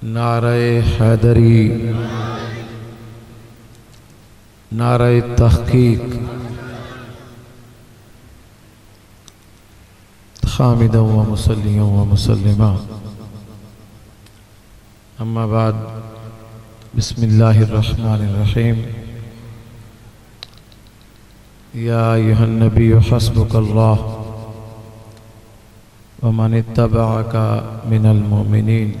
نعرہ حیدری، نعرہ تحقیق، حامدا و مصلیا و مسلما، اما بعد، بسم اللہ الرحمن الرحیم۔ یا ایھا النبی حسبک اللہ ومن اتبعک من المؤمنین،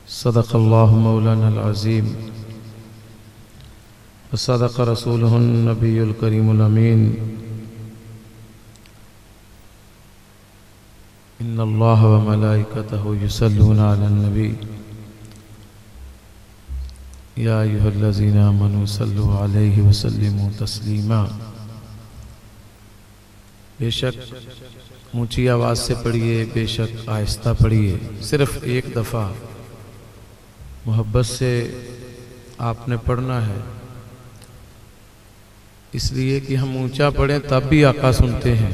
صدق اللہ مولانا العظیم وصدق رسولہ النبی الکریم الامین۔ ان اللہ وملائکتہ یصلون علی النبی یا ایھا الذین آمنوا صلوا علیہ وسلموا تسلیما۔ بے شک اونچی آواز سے پڑھیے، بے شک آہستہ پڑھیے، صرف ایک دفعہ محبت سے آپ نے پڑھنا ہے، اس لیے کہ ہم اونچا پڑھیں تب بھی آقا سنتے ہیں،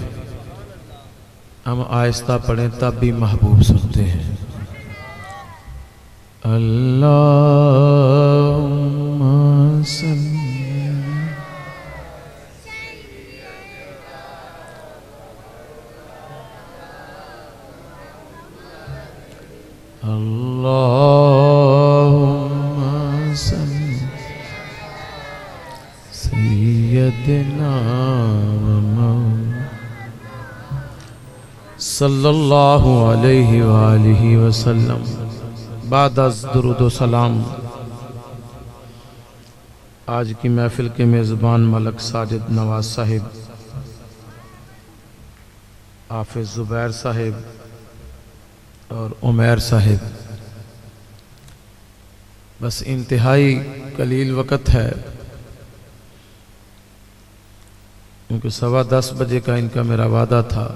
ہم آہستہ پڑھیں تب بھی محبوب سنتے ہیں۔ اللہم صلی سیدنا صلی اللہ علیہ وآلہ وسلم۔ بعد از درود و سلام، آج کی محفل کے میزبان ملک ساجد نواز صاحب، حافظ زبیر صاحب اور عمیر صاحب، بس انتہائی قلیل وقت ہے، کیونکہ 10:15 بجے کا ان کا میرا وعدہ تھا،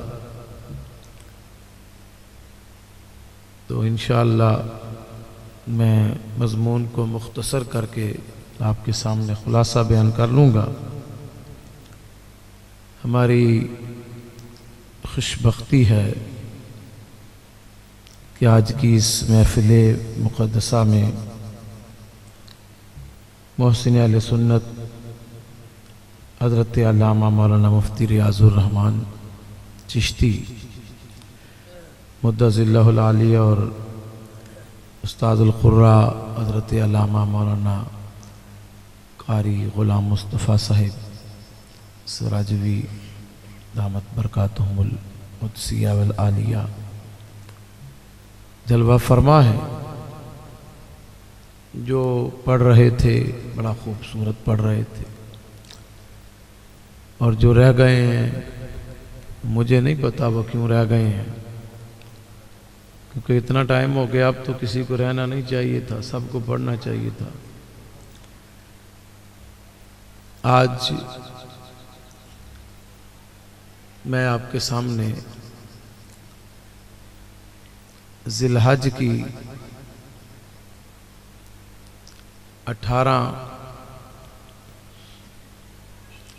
تو انشاءاللہ میں مضمون کو مختصر کر کے آپ کے سامنے خلاصہ بیان کر لوں گا۔ ہماری خوش بختی ہے کہ آج کی اس محفل مقدسہ میں محسن اہل سنت حضرت علامہ مولانا مفتی ریاض الرحمن چشتی مدظ اللہ العالی اور استاد القراء حضرت علامہ مولانا قاری غلام مصطفیٰ صاحب سراجوی دامت برکاتہم القدسیہ والعالیہ جلوہ فرما ہے، جو پڑھ رہے تھے بڑا خوبصورت پڑھ رہے تھے، اور جو رہ گئے ہیں مجھے نہیں پتا وہ کیوں رہ گئے ہیں، کیونکہ اتنا ٹائم ہو گیا، اب تو کسی کو رہنا نہیں چاہیے تھا، سب کو پڑھنا چاہیے تھا۔ آج میں آپ کے سامنے ذی الحج کی 18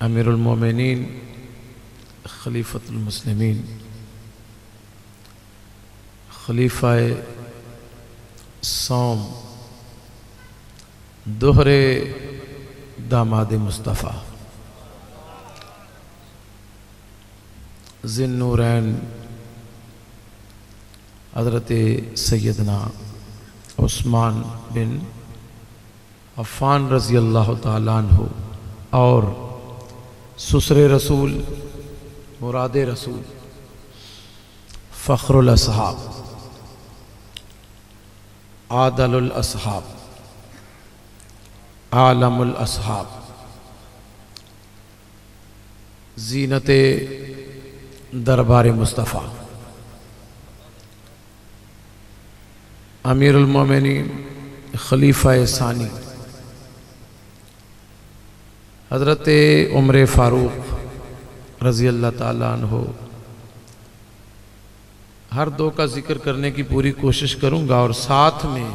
امیر المومنین خلیفۃ المسلمین خلیفہ سوم دوہرے داماد مصطفیٰ ذی النورین حضرت سیدنا عثمان بن عفان رضی اللہ تعالیٰ عنہ اور سسر رسول مراد رسول فخر الاصحاب عادل الاصحاب عالم الاصحاب زینت دربار مصطفیٰ امیر المومنین خلیفہ ثانی حضرت عمر فاروق رضی اللہ تعالیٰ عنہ، ہر دو کا ذکر کرنے کی پوری کوشش کروں گا، اور ساتھ میں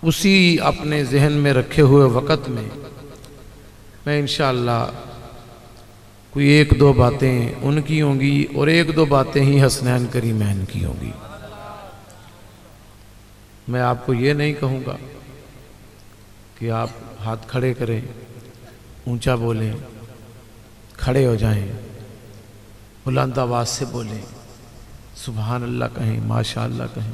اسی اپنے ذہن میں رکھے ہوئے وقت میں انشاءاللہ کوئی 1-2 باتیں ان کی ہوں گی اور 1-2 باتیں ہی حسنین کریمین کی ہوں گی۔ میں آپ کو یہ نہیں کہوں گا کہ آپ ہاتھ کھڑے کریں، اونچا بولیں، کھڑے ہو جائیں، بلند آواز سے بولیں، سبحان اللہ کہیں، ماشاء اللہ کہیں۔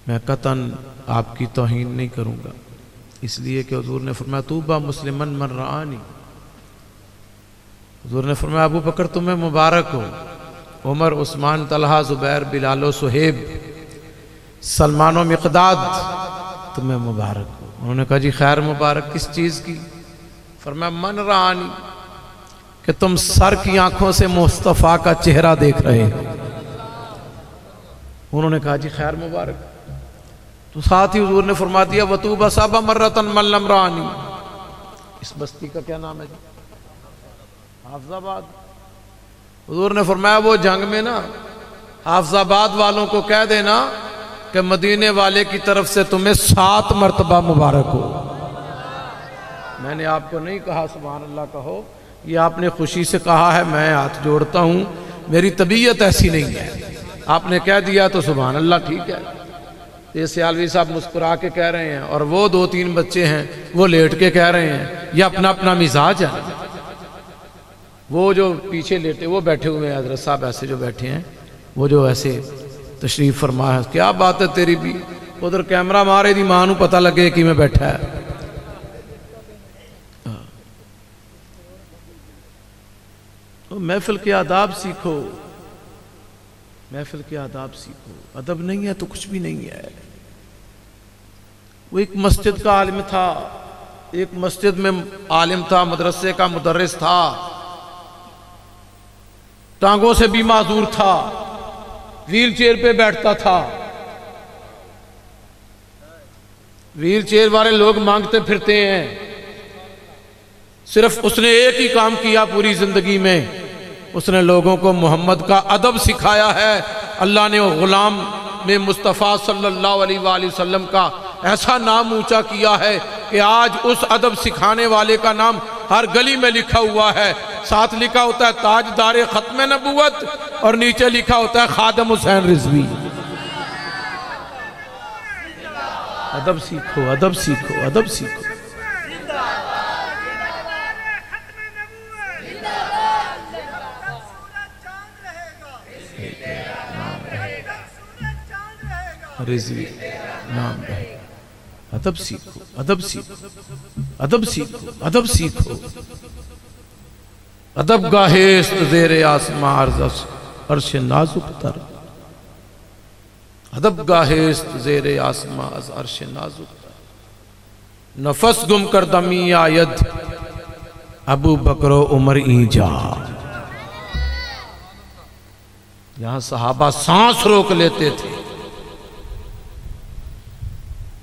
میں قطعاً آپ کی توہین نہیں کروں گا، اس لیے کہ حضور نے فرمایا طوبیٰ مسلمن من رآنی۔ حضور نے فرمایا ابو بکر تمہیں مبارک ہو، عمر، عثمان، طلحہ، زبیر، بلال و صہیب، سلمان و مقداد، تمہیں مبارک ہو۔ انہوں نے کہا جی خیر مبارک کس چیز کی؟ فرمایا من رآنی، کہ تم سر کی آنکھوں سے مصطفیٰ کا چہرہ دیکھ رہے ہو۔ انہوں نے کہا جی خیر مبارک، تو ساتھ ہی حضور نے فرما دیا وَطُوبَى سَبْعَ مَرَّةً مَن لَّمْ رَآنِي۔ اس بستی کا کیا نام ہے جی؟ حافظ آباد۔ حضور نے فرمایا وہ جنگ میں نا حافظ آباد والوں کو کہہ دینا کہ مدینے والے کی طرف سے تمہیں 7 مرتبہ مبارک ہو۔ میں نے آپ کو نہیں کہا سبحان اللہ کہو، یہ آپ نے خوشی سے کہا ہے، میں ہاتھ جوڑتا ہوں، میری طبیعت ایسی نہیں ہے، آپ نے کہہ دیا تو سبحان اللہ ٹھیک ہے۔ یہ سیالوی صاحب مسکرا کے کہہ رہے ہیں اور وہ 2-3 بچے ہیں وہ لیٹ کے کہہ رہے ہیں، یہ اپنا اپنا مزاج ہے۔ وہ جو پیچھے لیٹے وہ بیٹھے ہوئے ہیں حضرت صاحب ایسے جو بیٹھے ہیں، وہ جو ایسے تشریف فرما ہے، کیا بات ہے تیری بھی، ادھر کیمرہ مارے دی ماں نو پتہ لگے کہ میں بیٹھا ہے۔ محفل کے آداب سیکھو، محفل کے آداب سیکھو، ادب نہیں ہے تو کچھ بھی نہیں ہے۔ وہ ایک مسجد کا عالم تھا، ایک مسجد میں عالم تھا، مدرسے کا مدرس تھا، ٹانگوں سے بھی معذور تھا، ویل چیئر پہ بیٹھتا تھا، ویل چیئر والے لوگ مانگتے پھرتے ہیں، صرف اس نے ایک ہی کام کیا پوری زندگی میں، اس نے لوگوں کو محمد کا ادب سکھایا ہے۔ اللہ نے غلام میں مصطفیٰ صلی اللہ علیہ وآلہ وسلم کا ایسا نام اونچا کیا ہے کہ آج اس ادب سکھانے والے کا نام ہر گلی میں لکھا ہوا ہے، ساتھ لکھا ہوتا ہے تاجدار ختم نبوت اور نیچے لکھا ہوتا ہے خادم حسین رضوی۔ ادب سیکھو، ادب سیکھو، ادب سیکھو۔ رضوی نام ہے، ادب سیکھو، ادب سیکھو، ادب سیکھو، ادب سیکھو۔ ادب گاہست زیر آسمان عرش نازک تر، ادب گاہست زیر آسمان عرش نازک تر، نفس گم کر دمی آید ابو بکر و عمر اینجا۔ یہاں صحابہ سانس روک لیتے تھے،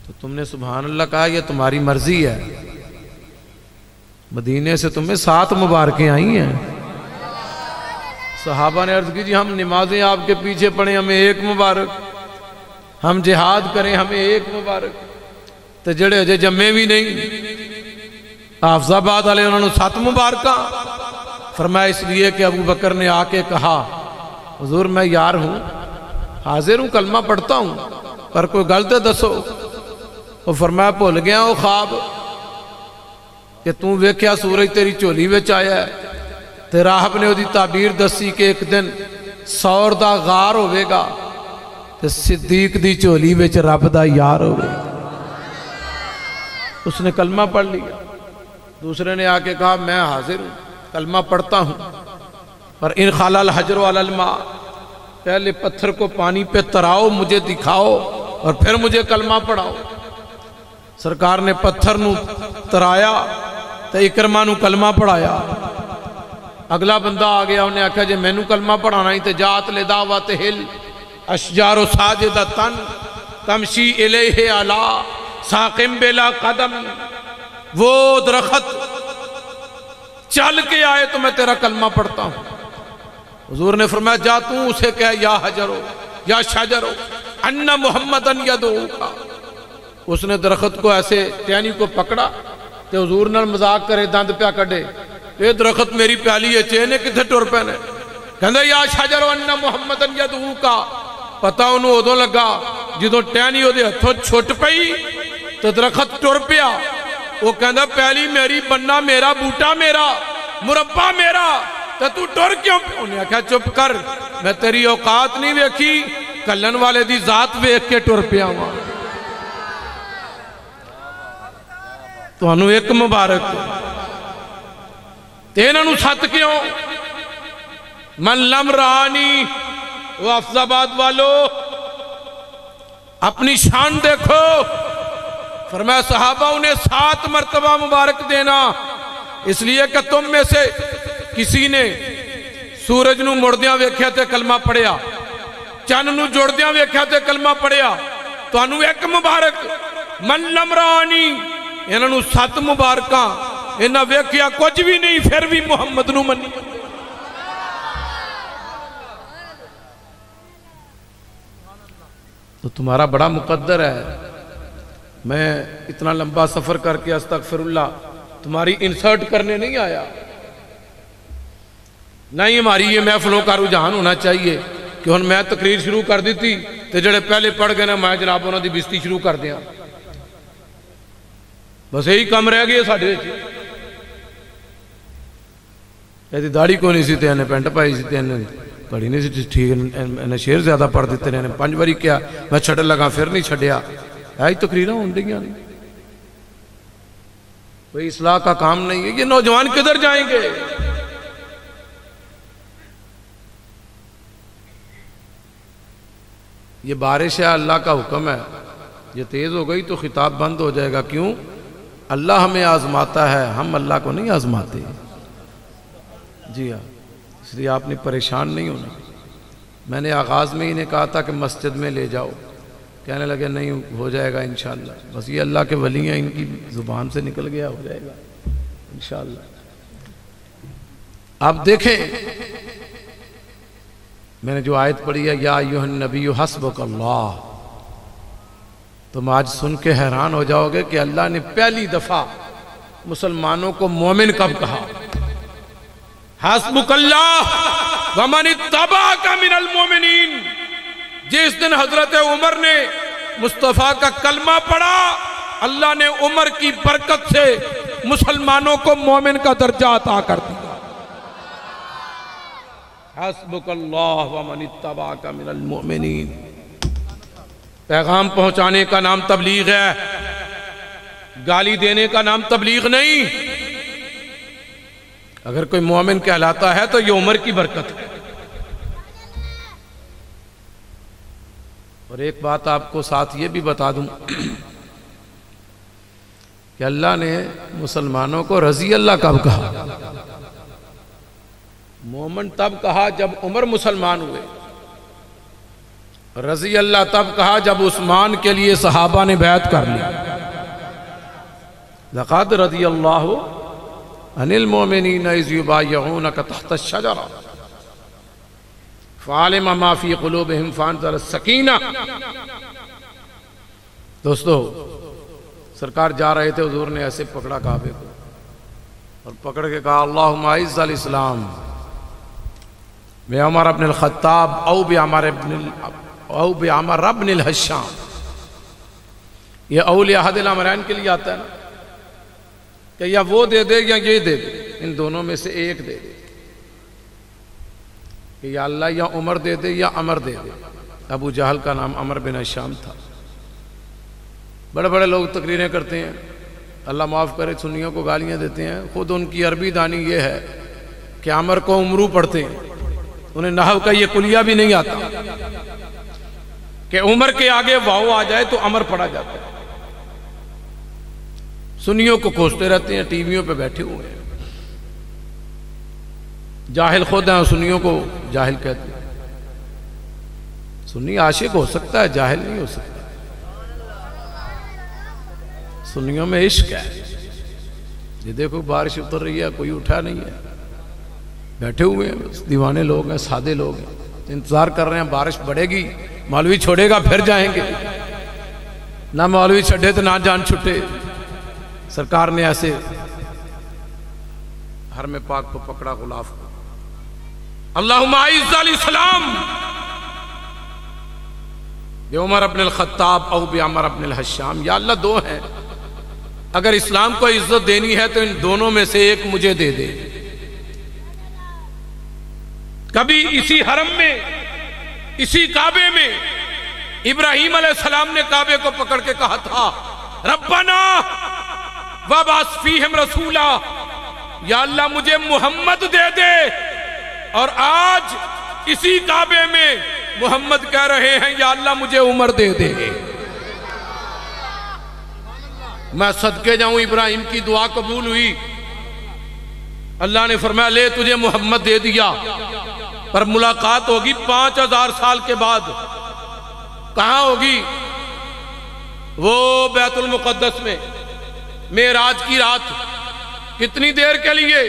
تو تم نے سبحان اللہ کہا یہ تمہاری مرضی ہے، مدینے سے تمہیں 7 مبارکیں آئی ہیں۔ صحابہ نے عرض کی جی ہم نمازیں آپ کے پیچھے پڑھیں ہمیں 1 مبارک، ہم جہاد کریں ہمیں 1 مبارک، تو جڑے اجے جمے بھی نہیں حافظ آباد والے انہوں نے 7 مبارکاں۔ فرمایا اس لیے کہ ابو بکر نے آ کے کہا حضور میں یار ہوں، حاضر ہوں، کلمہ پڑھتا ہوں، پر کوئی غلط دسو۔ وہ فرمایا بھول گیا وہ خواب کہ تم ویکھیا سورج تیری چولی وچ آیا ہے، تے راہب نے وہ تعبیر دسی کہ ایک دن سور دا غار ہوئے گا تے صدیق دی چولی وچ رب دا یار ہوئے گا۔ اس نے کلمہ پڑھ لیا۔ دوسرے نے آ کے کہا میں حاضر ہوں، کلمہ پڑھتا ہوں، پر ان خالا الحجر علی الماء، پہلے پتھر کو پانی پہ تراؤ، مجھے دکھاؤ اور پھر مجھے کلمہ پڑھاؤ۔ سرکار نے پتھر نو ترایا تو اکرمہ نو کلمہ پڑھایا۔ اگلا بندہ آ گیا، انہیں آکھا جے میں نو کلمہ پڑھانا ہی تے جات لدعوت ہل اشجار ساجدتن تمشی الیہ علا ساقم بلا قدم۔ وہ درخت چل کے آئے تو میں تیرا کلمہ پڑھتا ہوں۔ حضور نے فرمایا جا تو اسے کہہ یا حجرو یا شجرو ان محمدن یدعوکا۔ اس نے درخت کو ایسے ٹہنی کو پکڑا تے حضور نال مذاق کرے دند پیا کڈے، یہ درخت میری پیالی ہے چینے کتھے ٹر پے نے، کہندے یا شجرو ان محمدن یدعوکا۔ پتہ انہوں ادوں لگا جدو ٹہنی وہ ہتھوں چھٹ پئی تو درخت ٹر پیا. وہ کہندا پہلی میری بننا میرا بوٹا میرا مربع میرا تو ٹر کیوں پہ. انہیں کہا چپ کر میں تیری اوقات نہیں ویکھی کلن والے دی ذات ویکھ کے ٹر پیا ہوا. تو انہوں ایک مبارک تینہ نو ساتھ کیوں من لم رانی. وہ حفظ آباد والو اپنی شان دیکھو. فرمایا صحابہ انہیں 7 مرتبہ مبارک دینا اس لیے کہ تم میں سے کسی نے سورج نو مڑدیاں ویکھیا تے کلمہ پڑھیا چند نو جوڑدیاں ویکھیا تے کلمہ پڑھیا تو انہوں ایک مبارک من لم رانی. انہوں نے 7 مبارکاں انہوں ویکھیا کچھ بھی نہیں پھر بھی محمد نو منی. تو تمہارا بڑا مقدر ہے. میں اتنا لمبا سفر کر کے استغفر اللہ تمہاری انسرٹ کرنے نہیں آیا. نہیں ہماری یہ محفلوں کا رجحان ہونا چاہیے کہ ہن میں تقریر شروع کر دیتی تو جڑے پہلے پڑھ گئے نا میں جناب انہوں دی بستی شروع کر دیا. بس یہی کم رہ گئے ساڑھے ایسی داڑھی کو نہیں سی تے انہیں پینٹ پائی سی تے انہیں پڑھی نہیں سی ٹھیک انہیں شیر زیادہ پڑھ دیتے ہیں. انہیں 5 باری کیا میں چھڑے لگا پھر نہیں چھڑیا. ایسی تقریرہ ہوں دیگیاں نہیں کوئی اصلاح کا کام نہیں ہے. یہ نوجوان کدھر جائیں گے؟ یہ بارش ہے اللہ کا حکم ہے. یہ تیز ہو گئی تو خطاب بند ہو جائے گا. کیوں؟ اللہ ہمیں آزماتا ہے ہم اللہ کو نہیں آزماتے. جی ہاں اس لیے آپ نے پریشان نہیں ہونا. میں نے آغاز میں ہی نے کہا تھا کہ مسجد میں لے جاؤ کہنے لگے نہیں ہو جائے گا انشاءاللہ. بس یہ اللہ کے ولی ہیں ان کی زبان سے نکل گیا ہو جائے گا انشاءاللہ. آپ دیکھیں میں نے جو آیت پڑھی ہے یا ایھا النبی حسبک اللہ تم آج سن کے حیران ہو جاؤ گے کہ اللہ نے پہلی دفعہ مسلمانوں کو مومن کب کہا. حسبک اللہ ومن اتبعک من المومنین. جس دن حضرت عمر نے مصطفیٰ کا کلمہ پڑھا اللہ نے عمر کی برکت سے مسلمانوں کو مومن کا درجہ عطا کر دیا. حسبک اللہ ومن اتبعک من المؤمنین. پیغام پہنچانے کا نام تبلیغ ہے گالی دینے کا نام تبلیغ نہیں. اگر کوئی مومن کہلاتا ہے تو یہ عمر کی برکت ہے. اور ایک بات آپ کو ساتھ یہ بھی بتا دوں کہ اللہ نے مسلمانوں کو رضی اللہ کب کہا؟ مومن تب کہا جب عمر مسلمان ہوئے. رضی اللہ تب کہا جب عثمان کے لیے صحابہ نے بیعت کر لی. لقد رضی اللہ عن المؤمنین اذ یبایعونک تحت الشجرہ فعلم ما فی قلوبہم فانزل السکینہ. دوستو سرکار جا رہے تھے حضور نے ایسے پکڑا کعبے کو اور پکڑ کے کہا اللہم اعز الاسلام بعمر ابن الخطاب او بعمر ابن الحشام. یہ اول احد الامرین کے لیے آتا ہے نا کہ یا وہ دے دے یا یہ دے دے ان دونوں میں سے ایک دے دے کہ یا اللہ یا عمر دے دے یا عمر دے دے. ابو جہل کا نام عمر بن حشام تھا. بڑے بڑے لوگ تقریریں کرتے ہیں اللہ معاف کرے سنیوں کو گالیاں دیتے ہیں. خود ان کی عربی دانی یہ ہے کہ عمر کو عمرو پڑھتے ہیں. انہیں نحو کا یہ کلیہ بھی نہیں آتا کہ عمر کے آگے واو آ جائے تو عمر پڑھا جاتا ہے. سنیوں کو کوستے رہتے ہیں ٹی ویوں پہ بیٹھے ہوئے ہیں. جاہل خود ہیں سنیوں کو جاہل کہتے ہیں. سنی عاشق ہو سکتا ہے جاہل نہیں ہو سکتا. سنیوں میں عشق ہے. یہ دیکھو بارش اتر رہی ہے کوئی اٹھا نہیں ہے بیٹھے ہوئے ہیں دیوانے لوگ ہیں سادے لوگ ہیں انتظار کر رہے ہیں بارش بڑھے گی مولوی چھوڑے گا پھر جائیں گے. نہ مولوی چھڑے تو نہ جان چھٹے. سرکار نے ایسے حرم پاک کو پکڑا غلاف کو. اللہم اعز الاسلام بعمر ابن الخطاب او بعمر ابن الحشام، یا اللہ دو ہیں، اگر اسلام کو عزت دینی ہے تو ان دونوں میں سے ایک مجھے دے دے۔ کبھی اسی حرم میں، اسی کعبے میں ابراہیم علیہ السلام نے کعبے کو پکڑ کے کہا تھا ربنا وابعث فیہم رسولا، یا اللہ مجھے محمد دے دے، اور آج اسی کعبے میں محمد کہہ رہے ہیں یا اللہ مجھے عمر دے دے۔ میں صدقے جاؤں ابراہیم کی دعا قبول ہوئی، اللہ نے فرمایا لے تجھے محمد دے دیا، پر ملاقات ہوگی 5000 سال کے بعد۔ کہاں ہوگی؟ وہ بیت المقدس میں، معراج کی رات۔ کتنی دیر کے لیے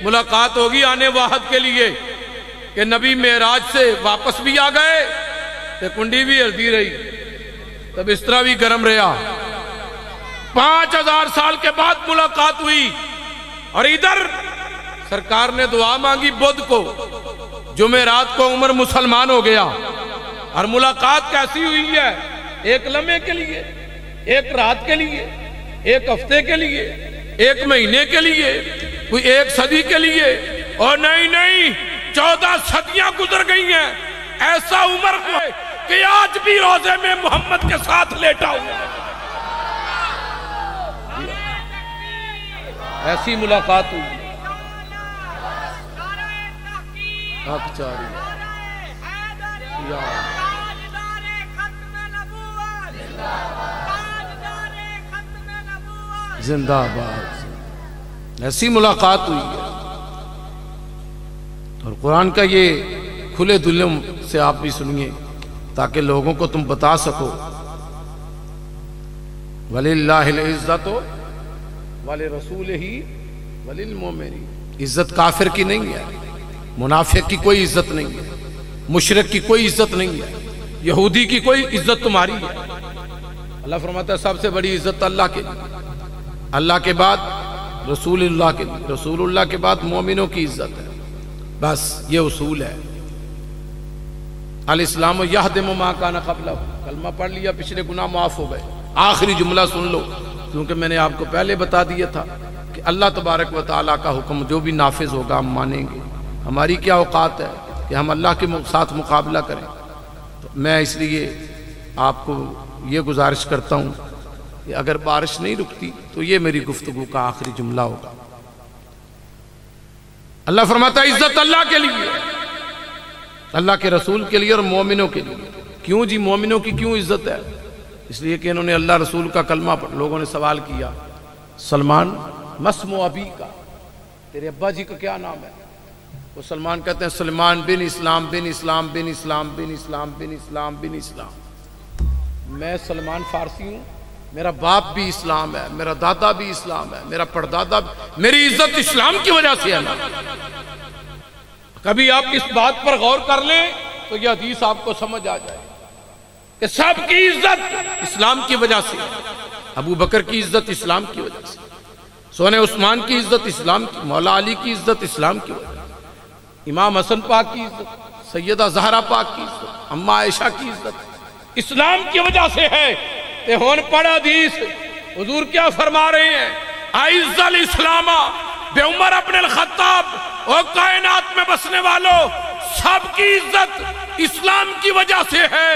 ملاقات ہوگی؟ آنے واحد کے لیے، کہ نبی معراج سے واپس بھی آ گئے تو کنڈی بھی ہلتی رہی، تب اس طرح بھی گرم رہا۔ 5000 سال کے بعد ملاقات ہوئی، اور ادھر سرکار نے دعا مانگی بدھ کو، جمعرات کو عمر مسلمان ہو گیا۔ اور ملاقات کیسی ہوئی ہے؟ ایک لمحے کے لیے، ایک رات کے لیے، ایک ہفتے کے لیے، ایک مہینے کے لیے، کوئی 1 صدی کے لیے، اور نہیں 14 صدیاں گزر گئی ہیں۔ ایسا عمر کو ہے کہ آج بھی روزے میں محمد کے ساتھ لیٹا ہوا ہے۔ ایسی ملاقات ہوئی۔ حق چاری زندہ آباد، ایسی ملاقات ہوئی ہے۔ اور قرآن کا یہ کھلے دلوں سے آپ بھی سنیے تاکہ لوگوں کو تم بتا سکو۔ وَلِلَّهِ الْعِزَّةُ وَلِرَسُولِهِ وَلِلْمُؤْمِنِينَ۔ عزت کافر کی نہیں ہے، منافق کی کوئی عزت نہیں ہے، مشرک کی کوئی عزت نہیں ہے، یہودی کی کوئی عزت تمہاری ہے۔ اللہ فرماتا ہے سب سے بڑی عزت اللہ کے لیے، اللہ کے بعد رسول اللہ کے لیے، رسول اللہ کے بعد مومنوں کی عزت ہے۔ بس یہ اصول ہے۔ الاسلام یہدم ما کان قبلہ، کلمہ پڑھ لیا پچھلے گناہ معاف ہو گئے۔ آخری جملہ سن لو، کیونکہ میں نے آپ کو پہلے بتا دیا تھا کہ اللہ تبارک و تعالیٰ کا حکم جو بھی نافذ ہوگا ہم مانیں گے۔ ہماری کیا اوقات ہے کہ ہم اللہ کے ساتھ مقابلہ کریں؟ تو میں اس لیے آپ کو یہ گزارش کرتا ہوں کہ اگر بارش نہیں رکتی تو یہ میری گفتگو کا آخری جملہ ہوگا۔ اللہ فرماتا ہے عزت اللہ کے لیے، اللہ کے رسول کے لیے اور مومنوں کے لیے۔ کیوں جی مومنوں کی کیوں عزت ہے؟ اس لیے کہ انہوں نے اللہ رسول کا کلمہ پڑھا۔ لوگوں نے سوال کیا سلمان مسم ابی کا، تیرے ابا جی کا کیا نام ہے؟ وہ سلمان کہتے ہیں سلمان بن اسلام بن اسلام بن اسلام بن اسلام بن اسلام بن اسلام۔ میں سلمان فارسی ہوں، میرا باپ بھی اسلام ہے، میرا دادا بھی اسلام ہے، میرا پردادا بھی، میری عزت اسلام کی وجہ سے ہے نا۔ کبھی آپ اس بات پر غور کر لیں تو یہ حدیث آپ کو سمجھ آ جائے کہ سب کی عزت اسلام کی وجہ سے، ابو بکر کی عزت اسلام کی وجہ سے، سونے عثمان کی عزت اسلام کی، مولا علی کی عزت اسلام کی وجہ سے، امام حسن پاک کی عزت، سیدہ زہرا پاک کی عزت، اماں عائشہ کی عزت اسلام کی وجہ سے ہے۔ تے ہون پڑھا حدیث، حضور کیا فرما رہے ہیں؟ اعز الاسلام بعمر ابن الخطاب، اور کائنات میں بسنے والوں سب کی عزت اسلام کی وجہ سے ہے،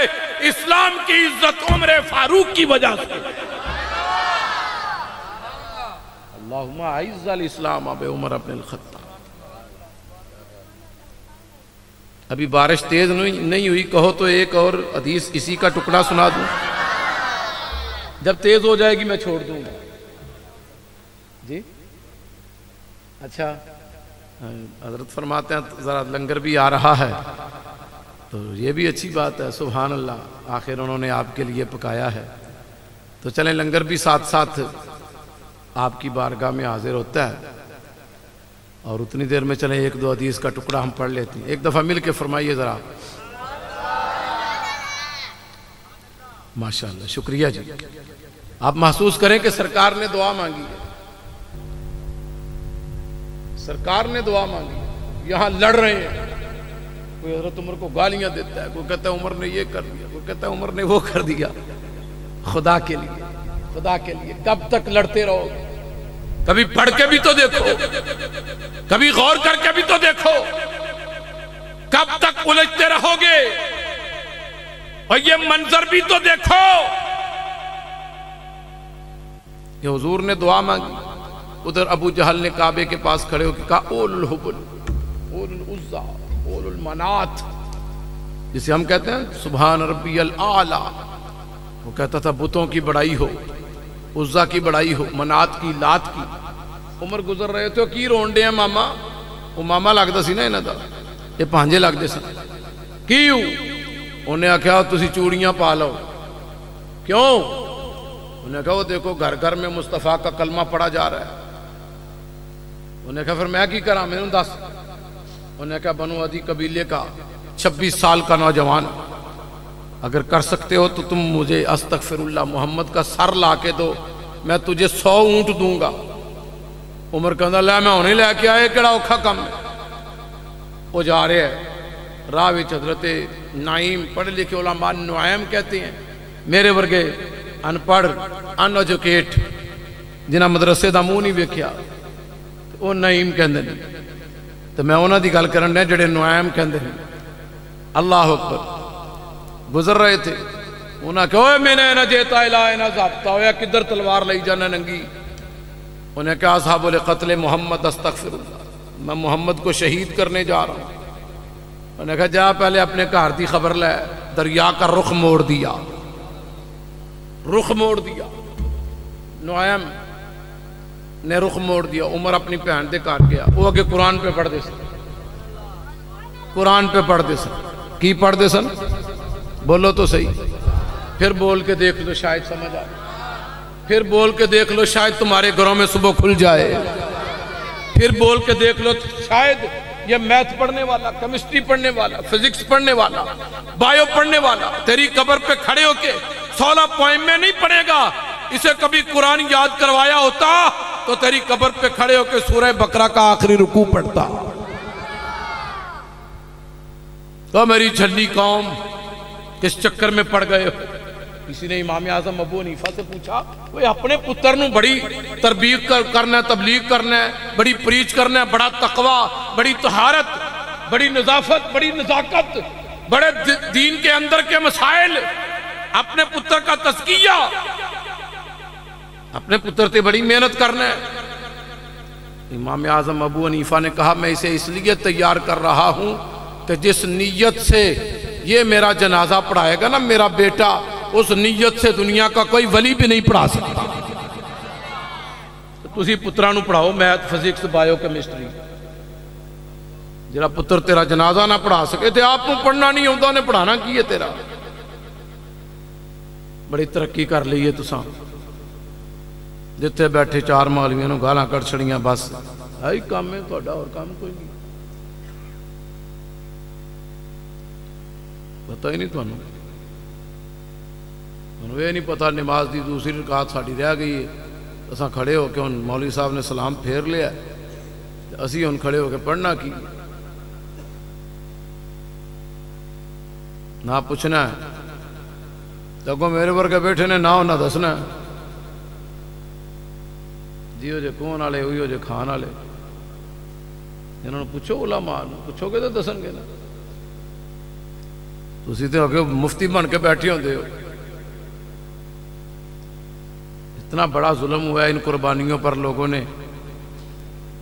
اسلام کی عزت عمر فاروق کی وجہ سے۔ اللہم اعز الاسلام بعمر ابن الخطاب۔ ابھی بارش تیز نہیں ہوئی، کہو تو ایک اور حدیث اسی کا ٹکڑا سنا دوں، جب تیز ہو جائے گی میں چھوڑ دوں گا جی۔ اچھا حضرت فرماتے ہیں ذرا لنگر بھی آ رہا ہے تو یہ بھی اچھی بات ہے، سبحان اللہ، آخر انہوں نے آپ کے لیے پکایا ہے تو چلیں لنگر بھی ساتھ ساتھ آپ کی بارگاہ میں حاضر ہوتا ہے۔ اور اتنی دیر میں چلیں ایک دو حدیث کا ٹکڑا ہم پڑھ لیتے ہیں، ایک دفعہ مل کے فرمائیے ذرا۔ ماشاءاللہ، شکریہ جی۔ آپ محسوس کریں کہ سرکار نے دعا مانگی ہے، سرکار نے دعا مانگی ہے، یہاں لڑ رہے ہیں کوئی حضرت عمر کو گالیاں دیتا ہے، کوئی کہتا ہے عمر نے یہ کر دیا، کوئی کہتا ہے عمر نے وہ کر دیا۔ خدا کے لیے، خدا کے لیے کب تک لڑتے رہو گے؟ کبھی پڑھ کے بھی تو دیکھو، کبھی غور کر کے بھی تو دیکھو، کب تک الجھتے رہو گے؟ اور یہ منظر بھی تو دیکھو کہ حضور نے دعا مانگی، ادھر ابو جہل نے کعبے کے پاس کھڑے ہو کے کہا اول الحبل، اول العزا، اول المنات، جسے ہم کہتے ہیں سبحان ربی الاعلی۔ وہ کہتا تھا بتوں کی بڑائی ہو، عزا کی بڑائی ہو، منات کی، لات کی۔ عمر گزر رہے تھے کی رونڈے ہیں ماما، وہ ماما لگتا سی نا انہاں دا، یہ پانجے لگتے سن کیوں؟ انہیں آخیا تسی چوڑیاں پا لو۔ کیوں؟ انہیں کہا وہ دیکھو گھر گھر میں مصطفیٰ کا کلمہ پڑھا جا رہا ہے۔ انہیں کہا پھر میں کی کرا، میں نے دس۔ انہیں کہا بنو عدی قبیلے کا 26 سال کا نوجوان، اگر کر سکتے ہو تو تم مجھے استغفر اللہ محمد کا سر لا کے دو، میں تجھے 100 اونٹ دوں گا۔ عمر کہتا لے میں ہونے لے کے آئے، کیڑا اوکھا کم ہے۔ وہ جا رہے ہیں راہ وچ حضرت نعیم، پڑھے لکھے علماء نعیم کہتے ہیں، میرے ورگے ان پڑھ ان ایجوکیٹ جنہاں مدرسے دا منہ نہیں ویکھیا وہ نعیم کہندے نے، تو میں انہاں دی گل کرن ڈیا جڑے نعیم کہندے نے۔ اللہ اکبر۔ گزر رہے تھے، انہاں کہا اوے میں نے نہ جیتا الہ نہ ضابطہ ہویا، کدھر تلوار لئی جانا ننگی۔ انہیں کہا اصحاب قتل محمد استغفر اللہ، میں محمد کو شہید کرنے جا رہا ہوں۔ انہیں کہا جا پہلے اپنے گھر دی خبر لے۔ دریا کا رخ موڑ دیا، رخ موڑ دیا، نعیم نے رخ موڑ دیا۔ عمر اپنی بہن دے گھر گیا، وہ اگے قرآن پہ پڑھ دے سن، قرآن پہ پڑھ دے سن۔ کی پڑھ دے سن؟ بولو تو صحیح، پھر بول کے دیکھ لو شاید سمجھ آئے، پھر بول کے دیکھ لو شاید تمہارے گھروں میں صبح کھل جائے، پھر بول کے دیکھ لو شاید یہ میتھ پڑھنے والا، کیمسٹری پڑھنے والا، فزکس پڑھنے والا، بایو پڑھنے والا تیری قبر پہ کھڑے ہو کے 16 پوائم میں نہیں پڑھے گا، اسے کبھی قرآن یاد کروایا ہوتا تو تیری قبر پہ کھڑے ہو کے سورہ بقرہ کا آخری رکوع پڑھتا۔ تو میری جھلی قوم کس چکر میں پڑ گئے ہو؟ کسی نے امام اعظم ابو حنیفہ سے پوچھا وہ اپنے پتر نو بڑی تربیت کرنا ہے، تبلیغ کرنا ہے، بڑی پریچ کرنا ہے، بڑا تقوی، بڑی طہارت، بڑی نظافت، بڑی نزاکت، بڑے دین کے اندر کے مسائل، اپنے پتر کا تزکیہ، اپنے پتر تے بڑی محنت کرنا ہے۔ امام اعظم ابو حنیفہ نے کہا میں اسے اس لیے تیار کر رہا ہوں کہ جس نیت سے یہ میرا جنازہ پڑھائے گا نا میرا بیٹا، اس نیت سے دنیا کا کوئی ولی بھی نہیں پڑھا سکتا۔ تسی پترانو پڑھاؤ میتھ، فزکس، بایو، کیمسٹری۔ جڑا پتر تیرا جنازہ نہ پڑھا سکے تے آپ کو پڑھنا نہیں ہوتا، انہیں پڑھانا کی ہے تیرا؟ بڑی ترقی کر لئیے تساں، جتھے بیٹھے 4 مولویاں نو گالاں کٹ چھڑیاں، بس آئی کام ہے تہاڈا، اور کام کوئی نہیں۔ پتہ ہی نہیں تھانوں، انہوں یہ نہیں پتا نماز دی دوسری رکعت ساڑی رہ گئی ہے، اساں کھڑے ہو کے ان مولوی صاحب نے سلام پھیر لیا ہے، اسی ان کھڑے ہو کے پڑھنا کی نہ پوچھنا ہے۔ جگہ میرے ورگے بیٹھے نے نہ ہونا دسنا ہے، جیو جے کون آلے ہوئی ہو جے کھان آلے، انہوں نے پوچھو علماء پوچھو گے تو دسن گے نا، تو اسی تے ہوگے مفتی بن کے بیٹھے ہوندے ہو۔ اتنا بڑا ظلم ہوا ہے ان قربانیوں پر لوگوں نے،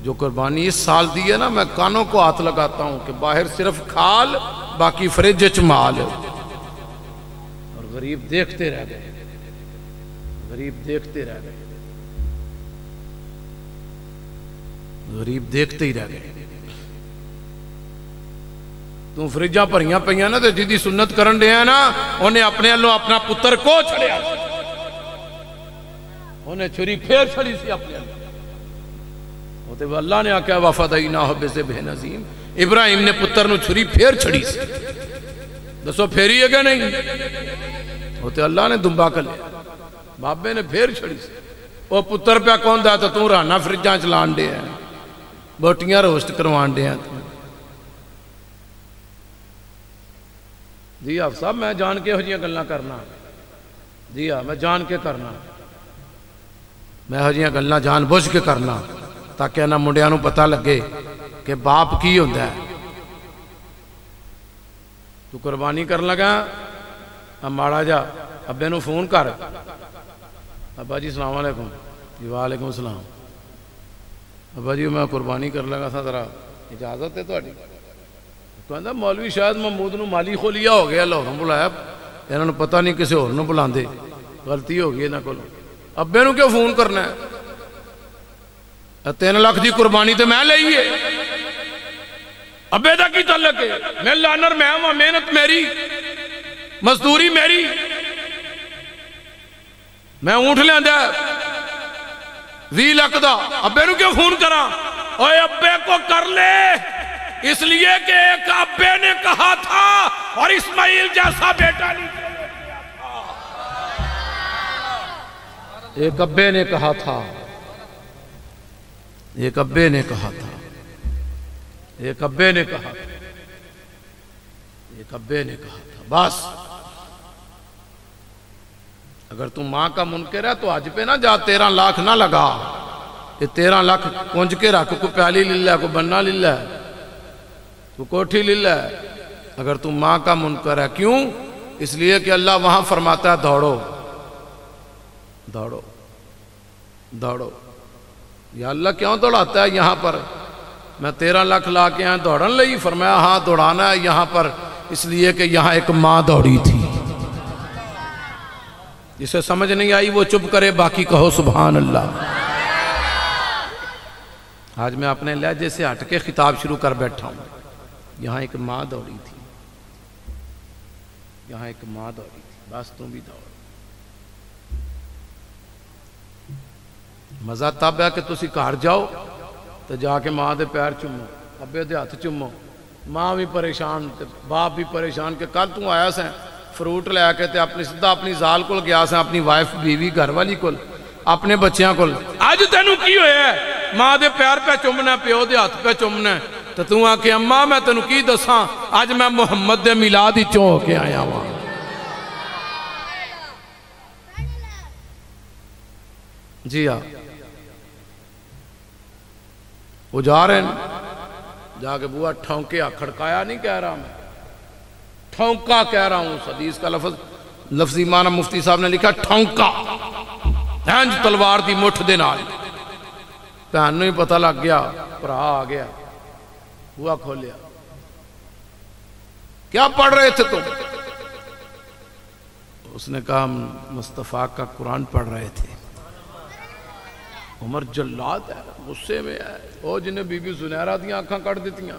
جو قربانی اس سال دی ہے نا، میں کانوں کو ہاتھ لگاتا ہوں کہ باہر صرف کھال، باقی فریج چمال، اور غریب دیکھتے رہ گئے، غریب دیکھتے رہ گئے، غریب دیکھتے ہی رہ گئے۔ تو فریجاں پریاں پہیاں نا، تو جدی سنت کرن دے ہیں نا، انہیں اپنے اللہ اپنا پتر کو چھڑیا، انہیں چھری پھیر چھڑی سی اپنے اللہ۔ ہوتے وہ اللہ نے آکھا وَفَدَيْنَاهُ بِذِبْحٍ عَظِيمٍ، ابراہیم نے پتر نو چھری پھیر چھڑی سی، دسو پھیری ہے کہ نہیں؟ ہوتے اللہ نے دنبا کر لیا، بابے نے پھیر چھڑی سی، وہ پتر پہ کون دا تو رانا فریجاں چلان دے ہیں، بوٹیاں روسٹ کروان دے ہیں۔ جی آپ صاحب میں جان کے ہو جیاں گلاں کرنا، جی ہاں میں جان کے کرنا، میں ہو جیاں گلاں جان بوجھ کے کرنا تاکہ انہاں منڈیاں نوں پتہ لگے کہ باپ کی ہوندا ہے۔ تو قربانی کر لگا ماڑا جا ابے نو فون کر، ابا جی السلام علیکم، جی وعلیکم السلام، ابا جی میں قربانی کر لگا تھا، ذرا اجازت ہے تہاڈی؟ کہندا مولوی شاید محمود نو مالی کھولیا ہو گیا، لاہوروں بلایا، انہاں نوں پتہ نہیں کسے ہور نوں بلاندے، غلطی ہو گئی انہاں کولوں، ابے نو کیوں فون کرنا ہے؟ 3 لاکھ دی قربانی تے میں لئی ہے، ابے دا کی تعلق ہے؟ میں لانر میں ہوں، محنت میری، مزدوری میری، میں اونٹ لیاندا 20 لاکھ دا، ابے نو کیوں فون کراں؟ اوے ابے کو کر لے، اس لیے کہ ایک ابے نے کہا تھا اور اسماعیل جیسا بیٹا نہیں تھا، ایک ابے نے کہا تھا، ایک ابے نے کہا تھا، ایک ابے نے کہا تھا، ایک ابے نے کہا تھا، بس اگر تم ماں کا منکر ہے تو آج پہ نہ جا، 13 لاکھ نہ لگا، یہ 13 لاکھ کنج کے رکھ، کو پیالی للہ، کو بننا للہ، کو کوٹھی للہ ہے، اگر تم ماں کا منکر ہے، کیوں؟ اس لیے کہ اللہ وہاں فرماتا ہے دوڑو دوڑو دوڑو، یا اللہ کیوں دوڑاتا ہے یہاں پر؟ میں 13 لاکھ لا کے یہاں دوڑن لئی، فرمایا ہاں دوڑانا ہے یہاں پر، اس لیے کہ یہاں ایک ماں دوڑی تھی، جسے سمجھ نہیں آئی وہ چپ کرے، باقی کہو سبحان اللہ۔ آج میں اپنے لہجے سے ہٹ کے خطاب شروع کر بیٹھا ہوں، یہاں ایک ماں دوڑی تھی، یہاں ایک ماں دوڑی تھی، بس تم بھی دوڑ۔ مزہ تب ہے کہ تسی گھر جاؤ تو جا کے ماں دے پیر چومو، ابے دے ہاتھ چومو، ماں بھی پریشان باپ بھی پریشان کہ کل تو آیا سیں فروٹ لے کے تے اپنی سدھا اپنی زال کول گیا سیں، اپنی وائف بیوی گھر والی کول، اپنے بچیاں کول، آج تینوں کی ہویا ہے؟ ماں دے پیر پہ چومنا، پیو دے ہاتھ پہ چومنا، تو تو آ کے اماں میں تینوں کی دساں، آج میں محمد دے میلاد ہی چوں ہو کے آیا ہوں۔ جی ہاں، وہ جا رہے ہیں، جا کے بوا ٹھونکیا، کھڑکایا نہیں کہہ رہا میں، ٹھونکا کہہ رہا ہوں، حدیث کا لفظی معنی مفتی صاحب نے لکھا ٹھونکا، ہنج تلوار دی مٹھ دے نال، بہن نوں ہی پتہ لگ گیا، بھرا آ گیا، بوا کھولیا، کیا پڑھ رہے تھے تم؟ اس نے کہا ہم مصطفیٰ کا قرآن پڑھ رہے تھے۔ عمر جلاد ہے، غصے میں ہے، وہ جنہیں بی بی سنیرہ دیا آنکھاں کٹ دیتیاں،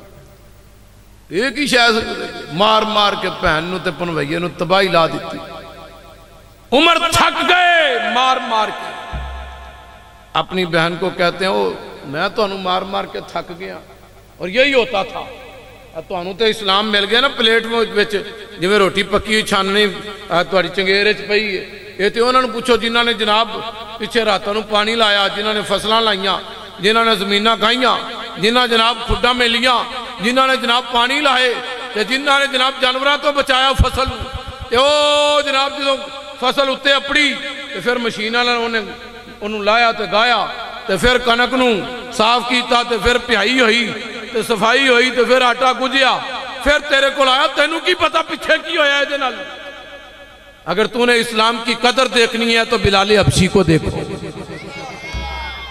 ایک ہی شاید مار مار کے پہن نو تے پنویے نو تباہی لا دیتی۔ عمر تھک گئے مار مار کے، اپنی بہن کو کہتے ہیں میں تو انہوں مار مار کے تھک گیا، اور یہی ہوتا تھا، تو انہوں تے اسلام مل گیا نا پلیٹ میں جو میں روٹی پکی ہوئی چھاننی توڑی چنگیرے چ پئی ہے، یہ تو انہوں نے پوچھو جنہوں نے جناب پیچھے راتوں پانی لایا، جنہوں نے فصلیں لائیاں، جنہوں نے زمیناں کھائیاں، جنہوں نے جناب کھڈاں میں لیاں، جنہوں نے جناب پانی لائے، جنہوں نے جناب جانوراں تو بچایا فصل، او جناب جدوں فصل اتے اپڑی تو پھر مشیناں انہوں لایا تو گایا، تو پھر کنک نوں صاف کیتا، تو پھر پیائی ہوئی، تو صفائی ہوئی، تو پھر آٹا گجیا، پھر تیرے کو لایا، تینوں کی پتہ پیچھے کی ہویا ہے جنال۔ اگر تو نے اسلام کی قدر دیکھنی ہے تو بلال حبشی کو دیکھو،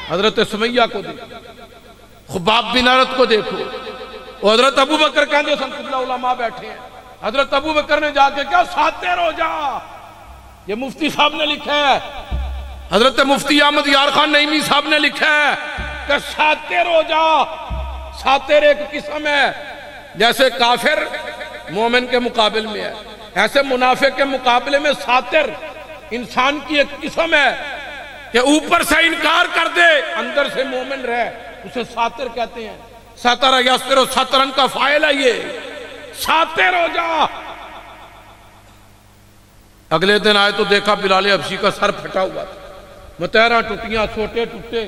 حضرت سمیہ کو دیکھو، خباب بن عرت کو دیکھو، اور حضرت ابو بکر کہنے سن قبلہ علماء بیٹھے ہیں، حضرت ابو بکر نے جا کے کیا ساتر ہو جا، یہ مفتی صاحب نے لکھا ہے، حضرت مفتی احمد یار خان نعیمی صاحب نے لکھا ہے کہ ساتر ہو جا۔ ساتر ایک قسم ہے، جیسے کافر مومن کے مقابل میں ہے، ایسے منافق کے مقابلے میں ساتر انسان کی ایک قسم ہے کہ اوپر سے انکار کر دے اندر سے مومن رہے، اسے ساتر کہتے ہیں۔ ساتر یستر و ساترن کا فائل ہے، یہ ساتر ہو جا۔ اگلے دن آئے تو دیکھا بلال حبشی کا سر پھٹا ہوا تھا، متحرہ ٹوٹیاں، چھوٹے ٹوٹے،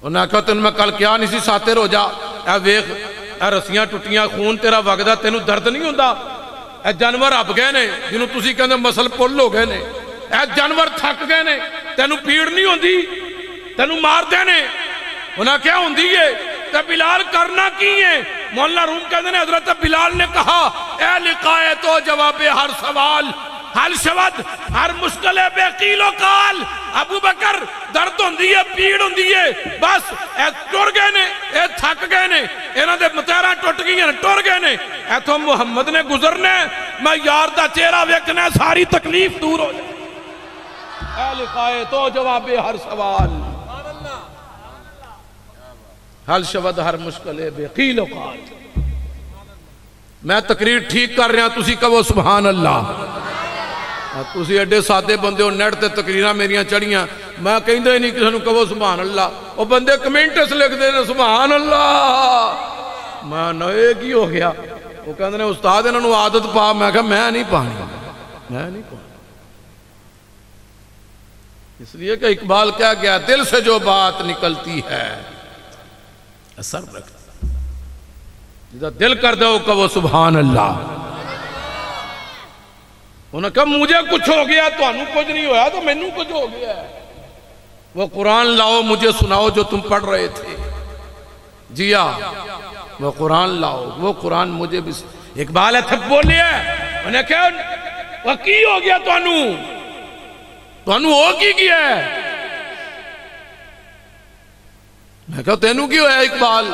انہوں نے کہا تن میں کل کیا نہیں سی ساتر ہو جا، اے ویخ اے رسیاں ٹوٹیاں خون تیرا وگدا تینوں درد نہیں ہوندا؟ اے جانور اب گئے نے جنہوں تسی کہندے مسل پل ہو گئے نے، اے جانور تھک گئے نے تینوں پیڑ نہیں ہوندی؟ تینوں مار دے نے انہاں کیا ہوندی ہے؟ تے بلال کرنا کی ہے؟ مولانا روم کہندے نے حضرت بلال نے کہا اے لقائے تو جواب ہر سوال، حل شود ہر مشکل بے قیل و قال۔ ابو بکر درد ہوندی ہے، پیڑ ہوندی ہے، بس اے ٹر گئے نے، اے تھک گئے نے، انہاں دے متیراں ٹوٹ گئی ہیں، ٹر گئے نے، ایتھوں محمد نے گزرنے، میں یار دا چہرہ ویکھنا ساری تکلیف دور ہو جائے۔ اے لقائے تو جواب ہر سوال، حل شود ہر مشکل بے قیل و قال۔ میں تقریر ٹھیک کر رہا تسی کہو سبحان اللہ۔ تسی ایڈے سادے بندے ہو، نیٹ تے تقریراں میریاں چڑھیاں، میں کہندے نہیں کسی نوں کہو سبحان اللہ، وہ بندے کمنٹس لکھ دے نے سبحان اللہ۔ میں نئے کی ہو گیا، وہ کہندے نے استاد انہاں نوں عادت پا، میں کہا میں نہیں پانی، میں نہیں پانی۔ اس لیے کہ اقبال کیا گیا، دل سے جو بات نکلتی ہے اثر رکھتا، جدا دل کر دو کہو سبحان اللہ۔ انہوں نے کہا مجھے کچھ ہو گیا، تو انہوں کچھ نہیں ہویا تو میں نوں کچھ ہو گیا ہے۔ وہ قرآن لاؤ مجھے سناؤ جو تم پڑھ رہے تھے، جیا وہ قرآن لاؤ، وہ قرآن مجھے بھی اقبال ہے تھک بولے ہے۔ انہوں نے کہا وہ کی ہو گیا تو انہوں ہو کی گیا ہے؟ میں کہا تینوں کی ہویا اقبال؟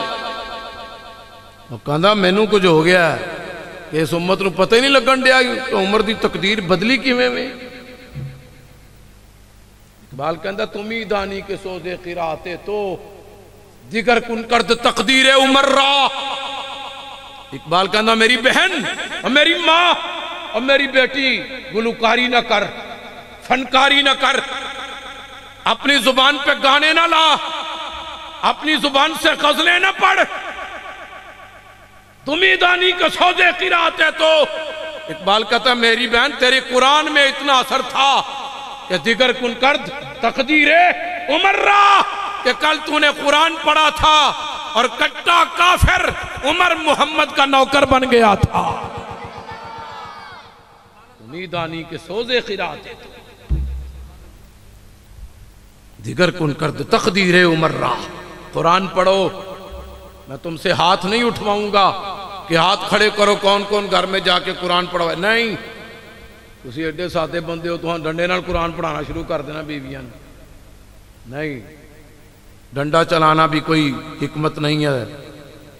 وہ کہا میں نوں کچھ ہو گیا ہے کہ اس امت نوں پتہ ہی نہیں لگن دیا کہ عمر دی تقدیر بدلی کیویں میں۔ اقبال کہندا تم ہی دانی کے سودے قرآتے تو دیگر کن کرد تقدیر عمر را۔ اقبال کہندا میری بہن اور میری ماں اور میری بیٹی گلوکاری نہ کر، فنکاری نہ کر، اپنی زبان پہ گانے نہ لا، اپنی زبان سے غزلیں نہ پڑھ، تمہیں دانی کا سودے قرآت ہے تو۔ اقبال کہتا ہے میری بہن تیرے قرآن میں اتنا اثر تھا کہ دیگر کن کرد تقدیر عمر را، کہ کل تو نے قرآن پڑھا تھا اور کٹا کافر عمر محمد کا نوکر بن گیا تھا۔ تمہیں دانی کے سوزے قرآت ہے تو دیگر کن کرد تقدیر عمر را۔ قرآن پڑھو، میں تم سے ہاتھ نہیں اٹھواؤں گا کہ ہاتھ کھڑے کرو کون کون گھر میں جا کے قرآن پڑھوائے، نہیں۔ تسی ایڈے سادے بندے ہو تو ڈنڈے نال قرآن پڑھانا شروع کر دینا بیویاں، نہیں، ڈنڈا چلانا بھی کوئی حکمت نہیں ہے۔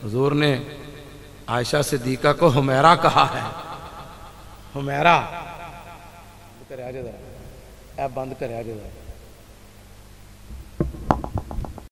حضور نے عائشہ صدیقہ کو حمیرہ کہا ہے، حمیرہ، بند کرے آجے ذرا،